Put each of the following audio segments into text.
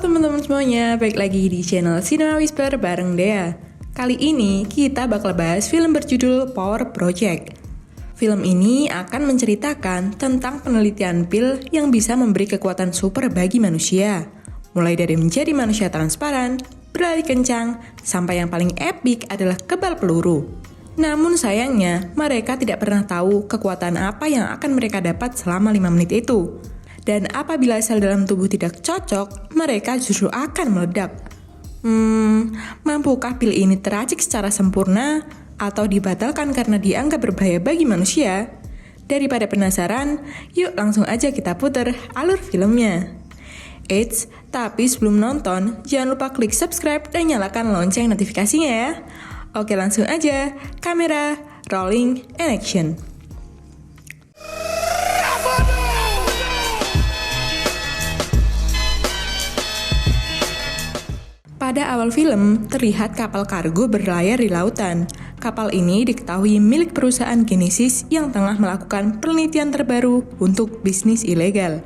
teman-teman semuanya, balik lagi di channel Cinema Whisper bareng Dea. Kali ini kita bakal bahas film berjudul Power Project. Film ini akan menceritakan tentang penelitian pil yang bisa memberi kekuatan super bagi manusia. Mulai dari menjadi manusia transparan, berlari kencang, sampai yang paling epik adalah kebal peluru. Namun sayangnya, mereka tidak pernah tahu kekuatan apa yang akan mereka dapat selama 5 menit itu. Dan apabila sel dalam tubuh tidak cocok, mereka justru akan meledak. Mampukah pil ini teracik secara sempurna atau dibatalkan karena dianggap berbahaya bagi manusia? Daripada penasaran, yuk langsung aja kita puter alur filmnya. Eits, tapi sebelum nonton, jangan lupa klik subscribe dan nyalakan lonceng notifikasinya ya. Oke, langsung aja. Kamera, rolling, and action. Pada awal film, terlihat kapal kargo berlayar di lautan. Kapal ini diketahui milik perusahaan Genesis yang tengah melakukan penelitian terbaru untuk bisnis ilegal.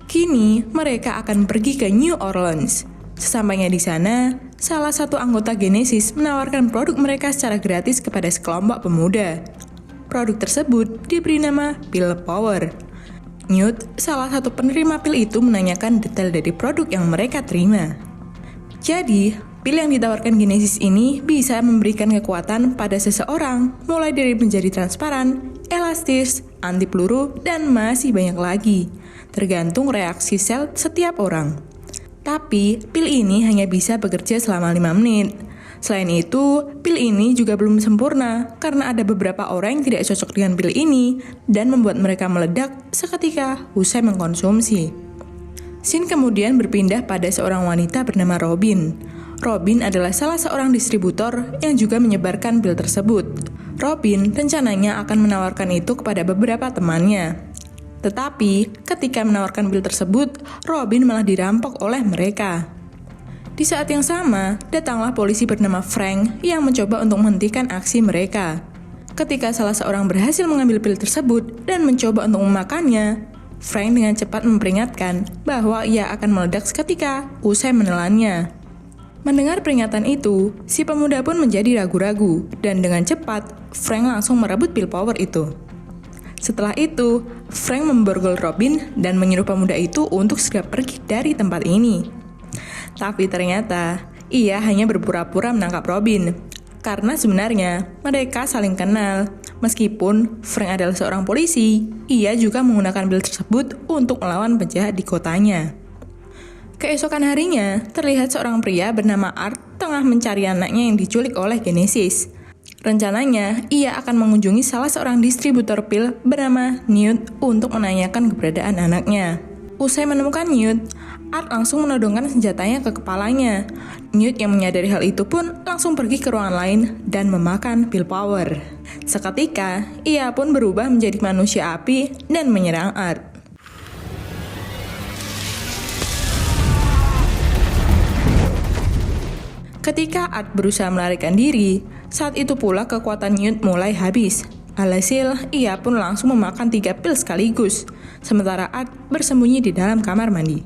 Kini, mereka akan pergi ke New Orleans. Sesampainya di sana, salah satu anggota Genesis menawarkan produk mereka secara gratis kepada sekelompok pemuda. Produk tersebut diberi nama pil Power. Newt, salah satu penerima pil itu, menanyakan detail dari produk yang mereka terima. Jadi, pil yang ditawarkan Genesis ini bisa memberikan kekuatan pada seseorang, mulai dari menjadi transparan, elastis, anti peluru, dan masih banyak lagi, tergantung reaksi sel setiap orang. Tapi, pil ini hanya bisa bekerja selama 5 menit. Selain itu, pil ini juga belum sempurna, karena ada beberapa orang yang tidak cocok dengan pil ini, dan membuat mereka meledak seketika usai mengkonsumsi. Scene kemudian berpindah pada seorang wanita bernama Robin. Robin adalah salah seorang distributor yang juga menyebarkan pil tersebut. Robin rencananya akan menawarkan itu kepada beberapa temannya. Tetapi, ketika menawarkan pil tersebut, Robin malah dirampok oleh mereka. Di saat yang sama, datanglah polisi bernama Frank yang mencoba untuk menghentikan aksi mereka. Ketika salah seorang berhasil mengambil pil tersebut dan mencoba untuk memakannya, Frank dengan cepat memperingatkan bahwa ia akan meledak seketika usai menelannya. Mendengar peringatan itu, si pemuda pun menjadi ragu-ragu, dan dengan cepat, Frank langsung merebut pil Power itu. Setelah itu, Frank memborgol Robin dan menyuruh pemuda itu untuk segera pergi dari tempat ini. Tapi ternyata, ia hanya berpura-pura menangkap Robin, karena sebenarnya mereka saling kenal. Meskipun Frank adalah seorang polisi, ia juga menggunakan pil tersebut untuk melawan penjahat di kotanya. Keesokan harinya, terlihat seorang pria bernama Art tengah mencari anaknya yang diculik oleh Genesis. Rencananya, ia akan mengunjungi salah seorang distributor pil bernama Newt untuk menanyakan keberadaan anaknya. Usai menemukan Newt, Art langsung menodongkan senjatanya ke kepalanya. Newt yang menyadari hal itu pun langsung pergi ke ruangan lain dan memakan pil Power. Seketika, ia pun berubah menjadi manusia api dan menyerang Art. Ketika Art berusaha melarikan diri, saat itu pula kekuatan Newt mulai habis. Alhasil, ia pun langsung memakan 3 pil sekaligus, sementara Art bersembunyi di dalam kamar mandi.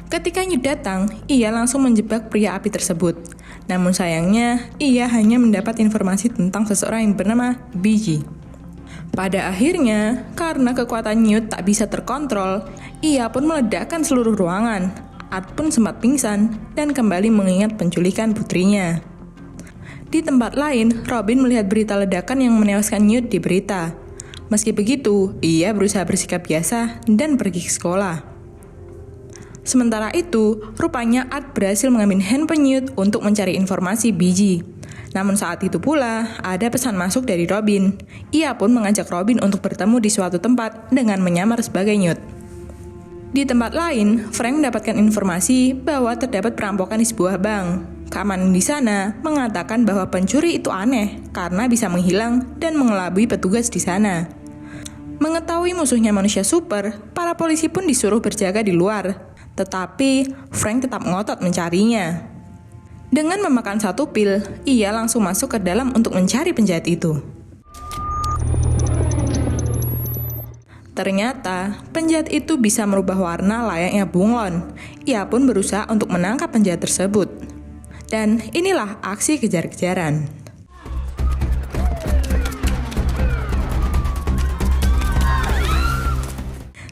Ketika Newt datang, ia langsung menjebak pria api tersebut. Namun sayangnya, ia hanya mendapat informasi tentang seseorang yang bernama BG. Pada akhirnya, karena kekuatan Newt tak bisa terkontrol, ia pun meledakkan seluruh ruangan. Art pun sempat pingsan dan kembali mengingat penculikan putrinya. Di tempat lain, Robin melihat berita ledakan yang menewaskan Newt di berita. Meski begitu, ia berusaha bersikap biasa dan pergi ke sekolah. Sementara itu, rupanya Art berhasil mengambil handphone Newt untuk mencari informasi BG. Namun saat itu pula, ada pesan masuk dari Robin. Ia pun mengajak Robin untuk bertemu di suatu tempat dengan menyamar sebagai Newt. Di tempat lain, Frank mendapatkan informasi bahwa terdapat perampokan di sebuah bank. Keamanan di sana mengatakan bahwa pencuri itu aneh karena bisa menghilang dan mengelabui petugas di sana. Mengetahui musuhnya manusia super, para polisi pun disuruh berjaga di luar. Tetapi, Frank tetap ngotot mencarinya. Dengan memakan 1 pil, ia langsung masuk ke dalam untuk mencari penjahat itu. Ternyata, penjahat itu bisa merubah warna layaknya bunglon. Ia pun berusaha untuk menangkap penjahat tersebut. Dan inilah aksi kejar-kejaran.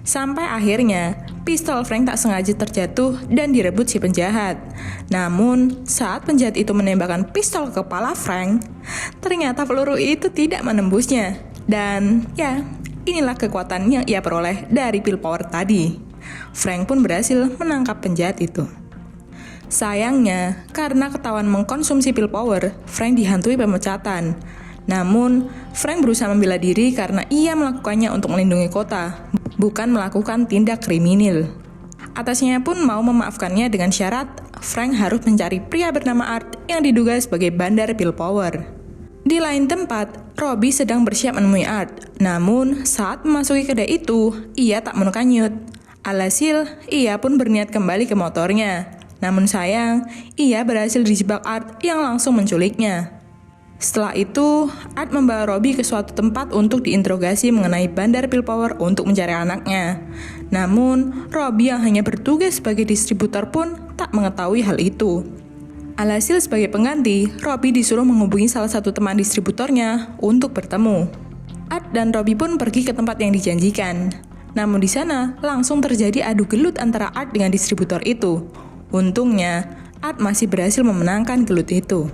Sampai akhirnya, pistol Frank tak sengaja terjatuh dan direbut si penjahat. Namun, saat penjahat itu menembakkan pistol ke kepala Frank, ternyata peluru itu tidak menembusnya. Dan ya, inilah kekuatan yang ia peroleh dari pil power tadi. Frank pun berhasil menangkap penjahat itu. Sayangnya, karena ketahuan mengkonsumsi pil power, Frank dihantui pemecatan. Namun, Frank berusaha membela diri karena ia melakukannya untuk melindungi kota, bukan melakukan tindak kriminal. Atasnya pun mau memaafkannya dengan syarat Frank harus mencari pria bernama Art yang diduga sebagai bandar pil power. Di lain tempat, Robbie sedang bersiap menemui Art. Namun, saat memasuki kedai itu, ia tak menemukan Newt. Alhasil, ia pun berniat kembali ke motornya. Namun sayang, ia berhasil dijebak Art yang langsung menculiknya. Setelah itu, Art membawa Robbie ke suatu tempat untuk diinterogasi mengenai bandar pil power untuk mencari anaknya. Namun, Robbie yang hanya bertugas sebagai distributor pun tak mengetahui hal itu. Alhasil sebagai pengganti, Robbie disuruh menghubungi salah satu teman distributornya untuk bertemu. Art dan Robbie pun pergi ke tempat yang dijanjikan. Namun di sana langsung terjadi adu gelut antara Art dengan distributor itu. Untungnya, Art masih berhasil memenangkan gelut itu.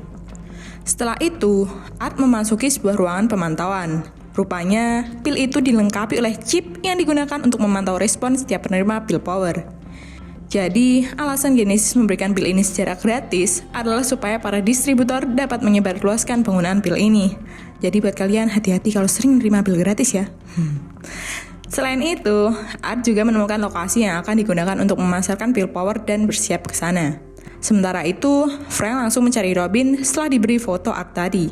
Setelah itu, Art memasuki sebuah ruangan pemantauan. Rupanya, pil itu dilengkapi oleh chip yang digunakan untuk memantau respon setiap penerima pil power. Jadi, alasan Genesis memberikan pil ini secara gratis adalah supaya para distributor dapat menyebarluaskan penggunaan pil ini. Jadi buat kalian hati-hati kalau sering menerima pil gratis ya. Selain itu, Art juga menemukan lokasi yang akan digunakan untuk memasarkan pil power dan bersiap ke sana. Sementara itu, Frank langsung mencari Robin setelah diberi foto Art tadi.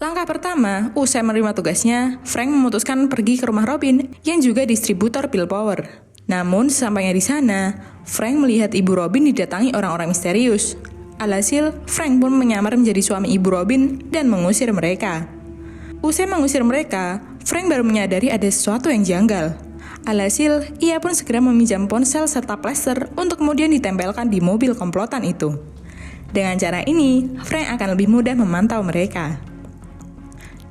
Langkah pertama, usai menerima tugasnya, Frank memutuskan pergi ke rumah Robin yang juga distributor pil power. Namun, sesampainya di sana, Frank melihat ibu Robin didatangi orang-orang misterius. Alhasil, Frank pun menyamar menjadi suami ibu Robin dan mengusir mereka. Usai mengusir mereka, Frank baru menyadari ada sesuatu yang janggal. Alhasil, ia pun segera meminjam ponsel serta plester untuk kemudian ditempelkan di mobil komplotan itu. Dengan cara ini, Frank akan lebih mudah memantau mereka.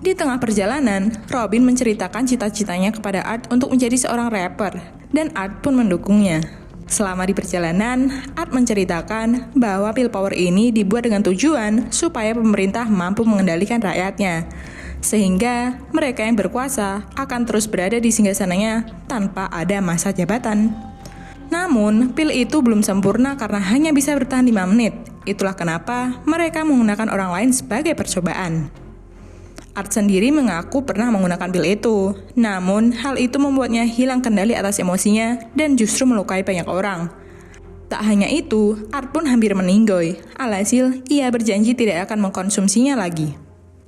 Di tengah perjalanan, Robin menceritakan cita-citanya kepada Art untuk menjadi seorang rapper, dan Art pun mendukungnya. Selama di perjalanan, Art menceritakan bahwa pil power ini dibuat dengan tujuan supaya pemerintah mampu mengendalikan rakyatnya, sehingga mereka yang berkuasa akan terus berada di singgasananya tanpa ada masa jabatan. Namun, pil itu belum sempurna karena hanya bisa bertahan 5 menit. Itulah kenapa mereka menggunakan orang lain sebagai percobaan. Art sendiri mengaku pernah menggunakan pil itu, namun hal itu membuatnya hilang kendali atas emosinya dan justru melukai banyak orang. Tak hanya itu, Art pun hampir meninggoy. Alhasil, ia berjanji tidak akan mengkonsumsinya lagi.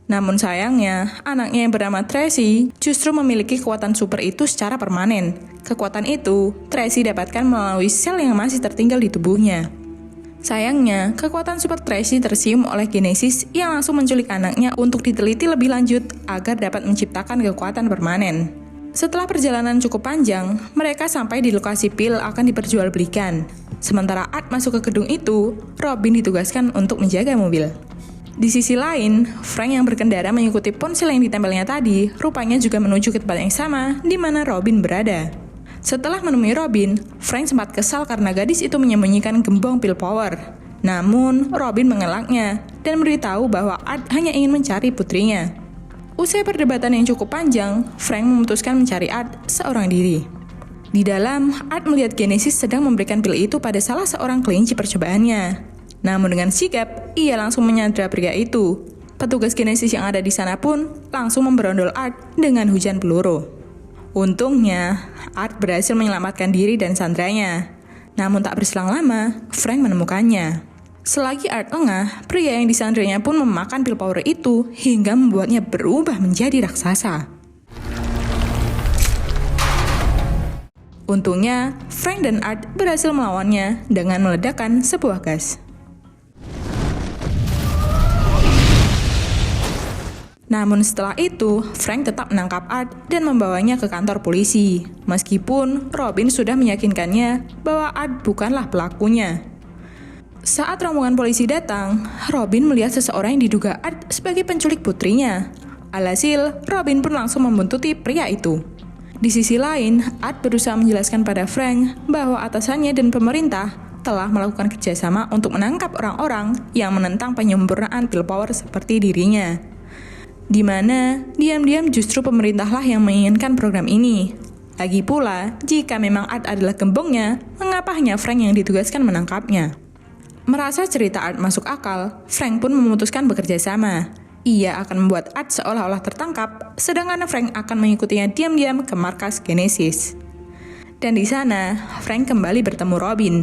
Namun sayangnya, anaknya yang bernama Tracy justru memiliki kekuatan super itu secara permanen. Kekuatan itu, Tracy dapatkan melalui sel yang masih tertinggal di tubuhnya. Sayangnya, kekuatan super Tracy tersium oleh Genesis yang langsung menculik anaknya untuk diteliti lebih lanjut agar dapat menciptakan kekuatan permanen. Setelah perjalanan cukup panjang, mereka sampai di lokasi pil akan diperjualbelikan. Sementara Art masuk ke gedung itu, Robin ditugaskan untuk menjaga mobil. Di sisi lain, Frank yang berkendara mengikuti ponsel yang ditempelnya tadi, rupanya juga menuju ke tempat yang sama di mana Robin berada. Setelah menemui Robin, Frank sempat kesal karena gadis itu menyembunyikan gembong pil power. Namun, Robin mengelaknya dan memberitahu bahwa Art hanya ingin mencari putrinya. Usai perdebatan yang cukup panjang, Frank memutuskan mencari Art seorang diri. Di dalam, Art melihat Genesis sedang memberikan pil itu pada salah seorang kelinci percobaannya. Namun dengan sigap, ia langsung menyandra pria itu. Petugas Genesis yang ada di sana pun langsung memberondol Art dengan hujan peluru. Untungnya, Art berhasil menyelamatkan diri dan sandranya. Namun tak berselang lama, Frank menemukannya. Selagi Art lengah, pria yang disandranya pun memakan pil power itu hingga membuatnya berubah menjadi raksasa. Untungnya, Frank dan Art berhasil melawannya dengan meledakkan sebuah gas. Namun setelah itu, Frank tetap menangkap Art dan membawanya ke kantor polisi. Meskipun Robin sudah meyakinkannya bahwa Art bukanlah pelakunya. Saat rombongan polisi datang, Robin melihat seseorang yang diduga Art sebagai penculik putrinya. Alhasil, Robin pun langsung membuntuti pria itu. Di sisi lain, Art berusaha menjelaskan pada Frank bahwa atasannya dan pemerintah telah melakukan kerjasama untuk menangkap orang-orang yang menentang penyempurnaan pil power seperti dirinya. Di mana diam-diam justru pemerintahlah yang menginginkan program ini. Lagi pula, jika memang Art adalah gembongnya, mengapa hanya Frank yang ditugaskan menangkapnya? Merasa cerita Art masuk akal, Frank pun memutuskan bekerja sama. Ia akan membuat Art seolah-olah tertangkap, sedangkan Frank akan mengikutinya diam-diam ke markas Genesis. Dan di sana, Frank kembali bertemu Robin.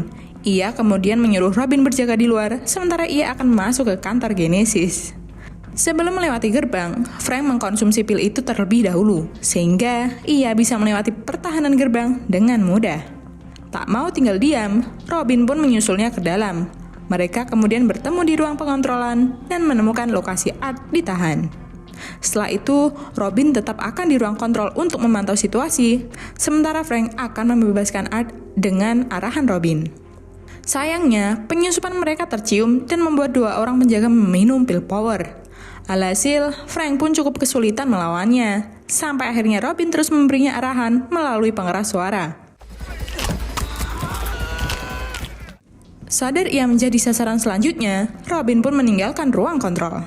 Ia kemudian menyuruh Robin berjaga di luar, sementara ia akan masuk ke kantor Genesis. Sebelum melewati gerbang, Frank mengkonsumsi pil itu terlebih dahulu, sehingga ia bisa melewati pertahanan gerbang dengan mudah. Tak mau tinggal diam, Robin pun menyusulnya ke dalam. Mereka kemudian bertemu di ruang pengontrolan dan menemukan lokasi Art ditahan. Setelah itu, Robin tetap akan di ruang kontrol untuk memantau situasi, sementara Frank akan membebaskan Art dengan arahan Robin. Sayangnya, penyusupan mereka tercium dan membuat dua orang penjaga meminum pil power. Alhasil, Frank pun cukup kesulitan melawannya, sampai akhirnya Robin terus memberinya arahan melalui pengeras suara. Sadar ia menjadi sasaran selanjutnya, Robin pun meninggalkan ruang kontrol.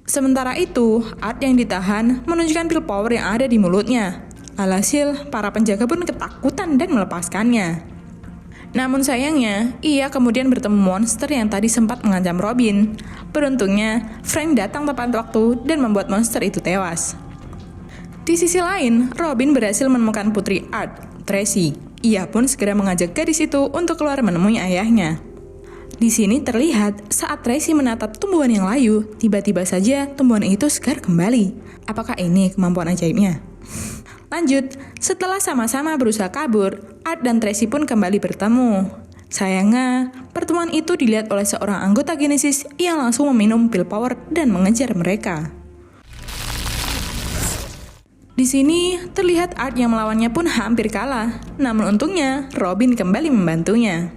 Sementara itu, Art yang ditahan menunjukkan pil power yang ada di mulutnya. Alhasil, para penjaga pun ketakutan dan melepaskannya. Namun sayangnya, ia kemudian bertemu monster yang tadi sempat mengancam Robin. Beruntungnya, Frank datang tepat waktu dan membuat monster itu tewas. Di sisi lain, Robin berhasil menemukan putri Art, Tracy. Ia pun segera mengajak gadis itu untuk keluar menemui ayahnya. Di sini terlihat saat Tracy menatap tumbuhan yang layu, tiba-tiba saja tumbuhan itu segar kembali. Apakah ini kemampuan ajaibnya? Lanjut, setelah sama-sama berusaha kabur, Art dan Tracy pun kembali bertemu. Sayangnya, pertemuan itu dilihat oleh seorang anggota Genesis yang langsung meminum pil power dan mengejar mereka. Di sini, terlihat Art yang melawannya pun hampir kalah. Namun untungnya, Robin kembali membantunya.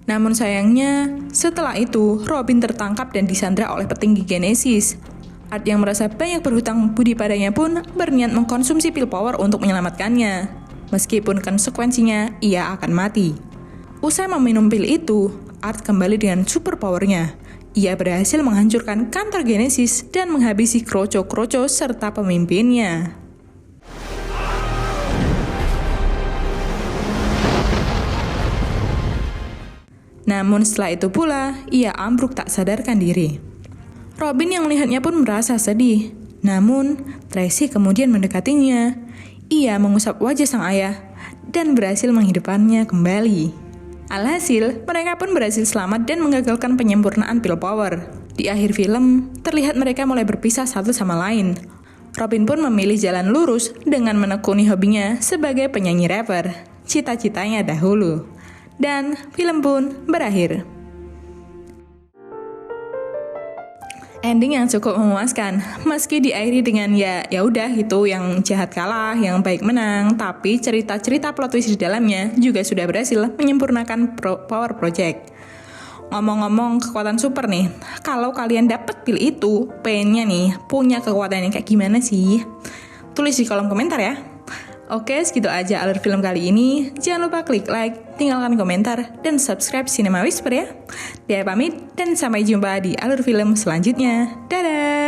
Namun sayangnya, setelah itu, Robin tertangkap dan disandra oleh petinggi Genesis. Art yang merasa banyak berhutang budi padanya pun berniat mengkonsumsi pil power untuk menyelamatkannya. Meskipun konsekuensinya, ia akan mati. Usai meminum pil itu, Art kembali dengan super powernya. Ia berhasil menghancurkan kantor Genesis dan menghabisi kroco-kroco serta pemimpinnya. Namun setelah itu pula, ia ambruk tak sadarkan diri. Robin yang melihatnya pun merasa sedih. Namun, Tracy kemudian mendekatinya. Ia mengusap wajah sang ayah dan berhasil menghidupkannya kembali. Alhasil, mereka pun berhasil selamat dan menggagalkan penyempurnaan pil power. Di akhir film, terlihat mereka mulai berpisah satu sama lain. Robin pun memilih jalan lurus dengan menekuni hobinya sebagai penyanyi rapper, cita-citanya dahulu. Dan film pun berakhir. Ending yang cukup memuaskan, meski diakhiri dengan ya udah gitu, yang jahat kalah, yang baik menang, tapi cerita-cerita plot twist di dalamnya juga sudah berhasil menyempurnakan Power Project. Ngomong-ngomong kekuatan super nih, kalau kalian dapet pil itu, pengennya nih punya kekuatan yang kayak gimana sih? Tulis di kolom komentar ya. Oke, segitu aja alur film kali ini. Jangan lupa klik like, tinggalkan komentar, dan subscribe Cinema Whisper ya. Dia pamit, dan sampai jumpa di alur film selanjutnya. Dadah!